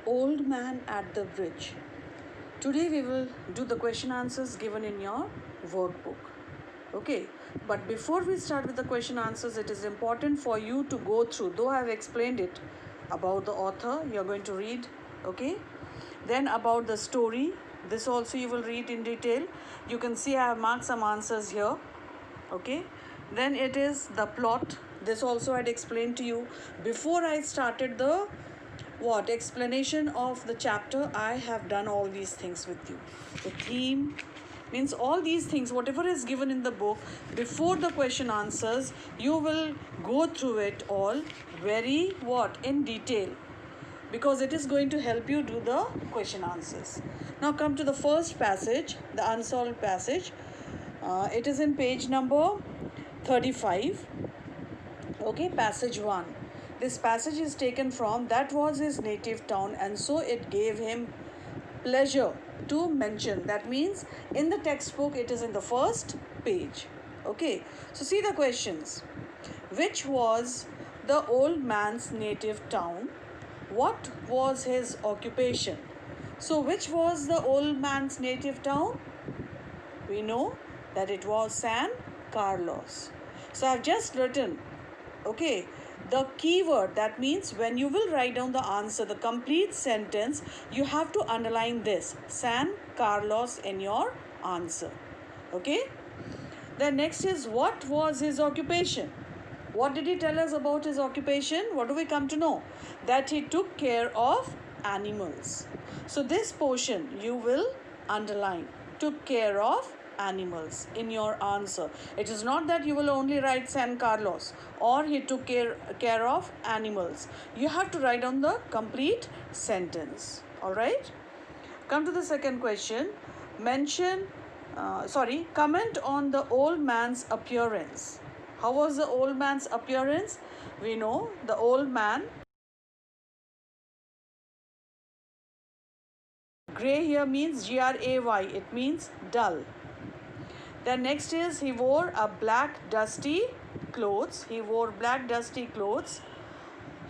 Old Man at the Bridge. Today we will do the question answers given in your workbook. Okay, but before we start with the question answers, it is important for you to go through, though I have explained it about the author, you're going to read, okay? Then about the story, this also you will read in detail. You can see I have marked some answers here, okay? Then it is the plot, this also I had explained to you before I started the explanation of the chapter. I have done all these things with you. The theme means all these things, whatever is given in the book, before the question answers, you will go through it all very in detail, because it is going to help you do the question answers. Now come to the first passage, the unsolved passage. It is in page number 35. Okay, passage 1. This passage is taken from "That was his native town, and so it gave him pleasure to mention." That means in the textbook it is in the first page. Okay, so see the questions. Which was the old man's native town? What was his occupation? So which was the old man's native town? We know that it was San Carlos. So I've just written, okay, the keyword. That means when you will write down the answer, the complete sentence, you have to underline this, San Carlos, in your answer. Okay. Then next is, what was his occupation? What did he tell us about his occupation? What do we come to know? That he took care of animals. So this portion you will underline, took care of animals, in your answer. It is not that you will only write San Carlos or he took care of animals. You have to write down the complete sentence. All right. Come to the second question. Comment on the old man's appearance. How was the old man's appearance? We know the old man, gray here means Gray, it means dull. Then next is, he wore a black dusty clothes. He wore black dusty clothes.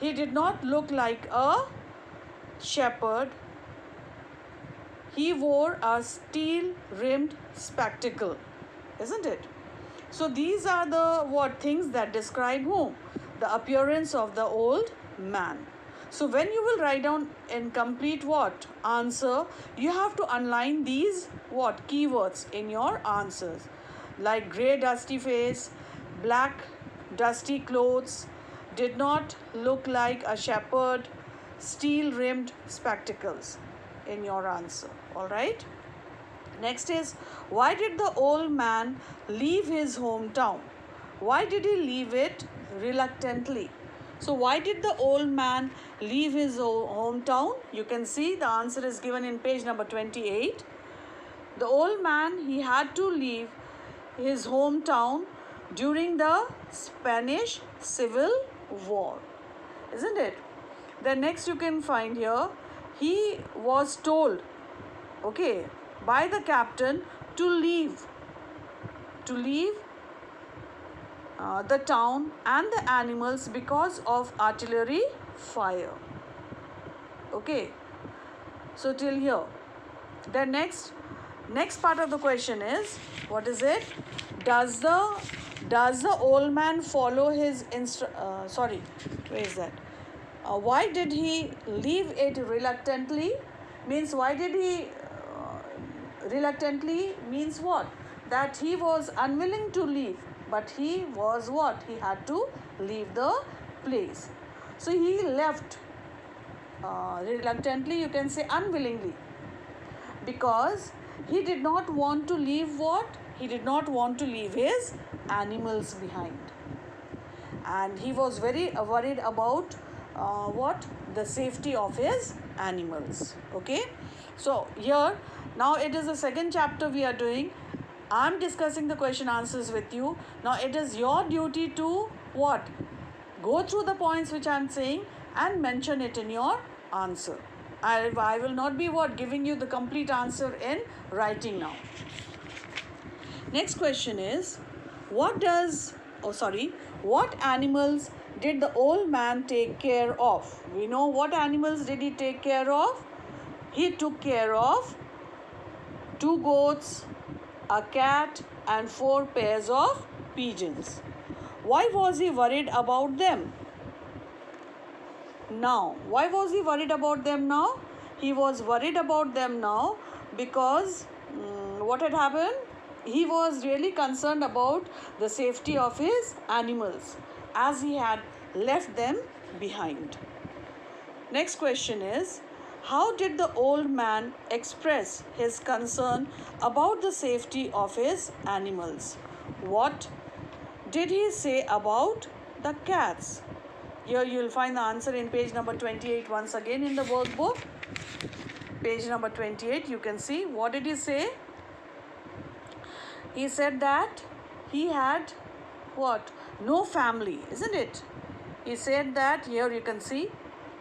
He did not look like a shepherd. He wore a steel rimmed spectacle, isn't it? So these are the things that describe whom? The appearance of the old man. So when you will write down in complete answer, you have to underline these keywords in your answers, like gray dusty face, black dusty clothes, did not look like a shepherd, steel rimmed spectacles in your answer. All right. Next is, why did the old man leave his hometown? Why did he leave it reluctantly? So why did the old man leave his hometown? You can see the answer is given in page number 28. The old man, he had to leave his hometown during the Spanish Civil War, isn't it? Then next you can find here, he was told, okay, by the captain to leave the town and the animals because of artillery fire. Okay, so till here. Then next part of the question is, what is it? Does the old man follow his where is that? Why did he leave it reluctantly? Means why did he reluctantly means what? That he was unwilling to leave, but he was he had to leave the place. So he left reluctantly, you can say unwillingly, because he did not want to leave he did not want to leave his animals behind, and he was very worried about the safety of his animals. Okay, so here now it is the second chapter we are doing. I'm discussing the question answers with you. Now it is your duty to go through the points which I'm saying and mention it in your answer. I will not be giving you the complete answer in writing now. Next question is, what animals did the old man take care of? We know what animals did he take care of? He took care of 2 goats, a cat, and 4 pairs of pigeons. Why was he worried about them? Now, why was he worried about them now? He was worried about them now because what had happened? He was really concerned about the safety of his animals as he had left them behind. Next question is, how did the old man express his concern about the safety of his animals? What did he say about the cats? Here you will find the answer in page number 28 once again in the workbook. Page number 28, you can see what did he say? He said that he had what? No family, isn't it? He said that, here you can see,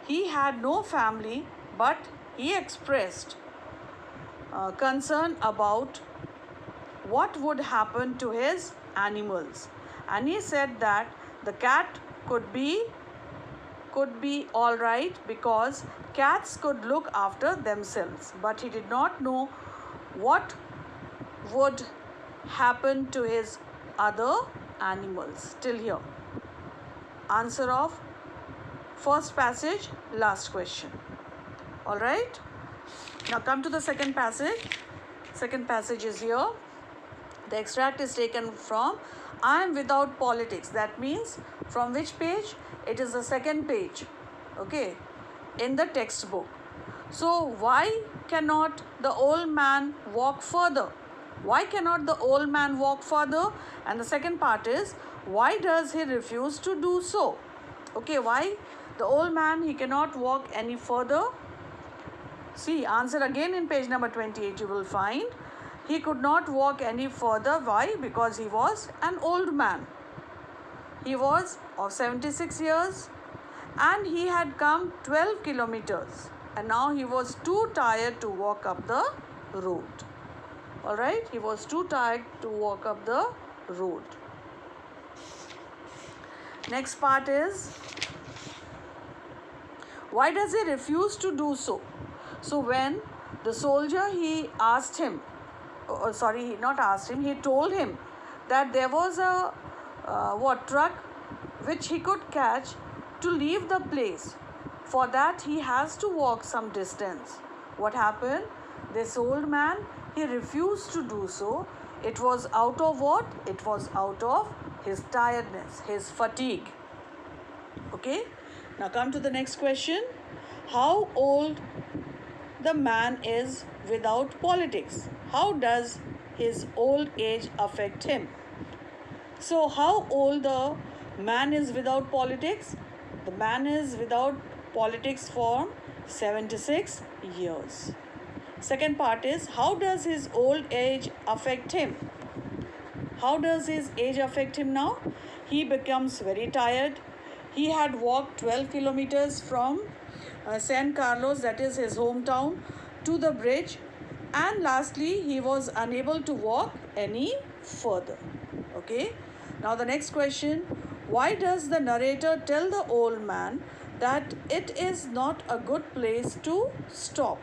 he had no family, but he expressed concern about what would happen to his animals. And he said that the cat could be all right because cats could look after themselves, but he did not know what would happen to his other animals. Till here. Answer of first passage, last question. All right. Now come to the second passage. Second passage is here. The extract is taken from I am without politics. That means from which page? It is the second page, okay, in the textbook. So why cannot the old man walk further? Why cannot the old man walk further? And the second part is, why does he refuse to do so? Okay, why the old man, he cannot walk any further? See, answer again in page number 28 you will find. He could not walk any further. Why? Because he was an old man. He was of 76 years and he had come 12 kilometers and now he was too tired to walk up the road. Alright, he was too tired to walk up the road. Next part is, why does he refuse to do so? So when the soldier, he asked him, he told him that there was a truck which he could catch to leave the place. For that he has to walk some distance. What happened? This old man, he refused to do so. It was out of what? It was out of his tiredness, his fatigue. Okay. Now come to the next question. How old the man is without politics? How does his old age affect him? So how old the man is without politics? The man is without politics for 76 years. Second part is, how does his old age affect him? How does his age affect him now? He becomes very tired. He had walked 12 kilometers from San Carlos, that is his hometown, to the bridge, and lastly he was unable to walk any further. Okay. Now the next question, why does the narrator tell the old man that it is not a good place to stop?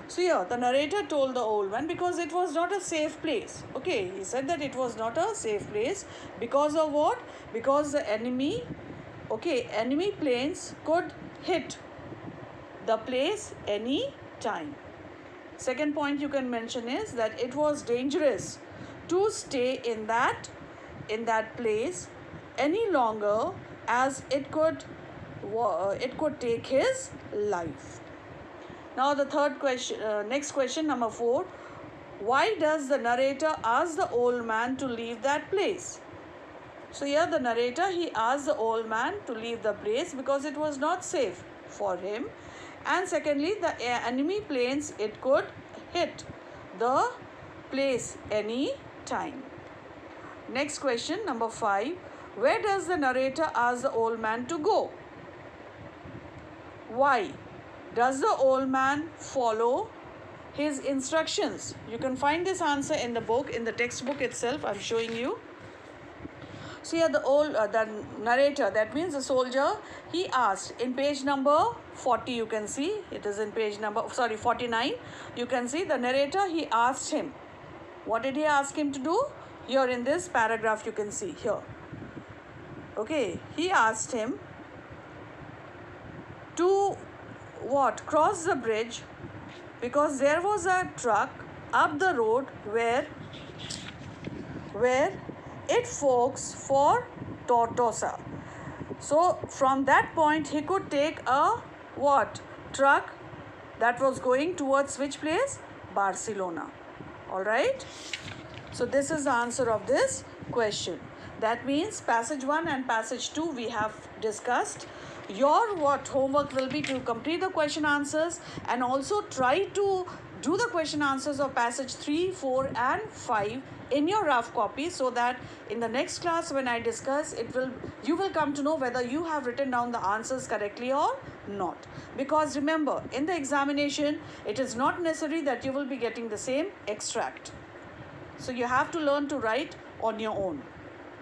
So here the narrator told the old man because it was not a safe place. Okay, he said that it was not a safe place because of what? Because the enemy planes could hit the place any time. Second point you can mention is that it was dangerous to stay in that place any longer, as it could take his life. Now the third question, next question, number 4. Why does the narrator ask the old man to leave that place? So here the narrator, he asked the old man to leave the place because it was not safe for him. And secondly, the enemy planes, it could hit the place any time. Next question, number 5. Where does the narrator ask the old man to go? Why? Does the old man follow his instructions? You can find this answer in the book, in the textbook itself. I'm showing you. See here the narrator, that means the soldier, he asked in page number 40, you can see, it is in page number, 49, you can see the narrator, he asked him. What did he ask him to do? Here in this paragraph you can see here. Okay, he asked him to what? Cross the bridge because there was a truck up the road where it forks for Tortosa. So from that point he could take a what? Truck that was going towards which place? Barcelona. All right. So this is the answer of this question. That means passage 1 and passage 2 we have discussed. Your what homework will be to complete the question answers and also try to do the question answers of passage 3, 4 and 5 in your rough copy, so that in the next class when I discuss you will come to know whether you have written down the answers correctly or not. Because remember, in the examination it is not necessary that you will be getting the same extract. So you have to learn to write on your own.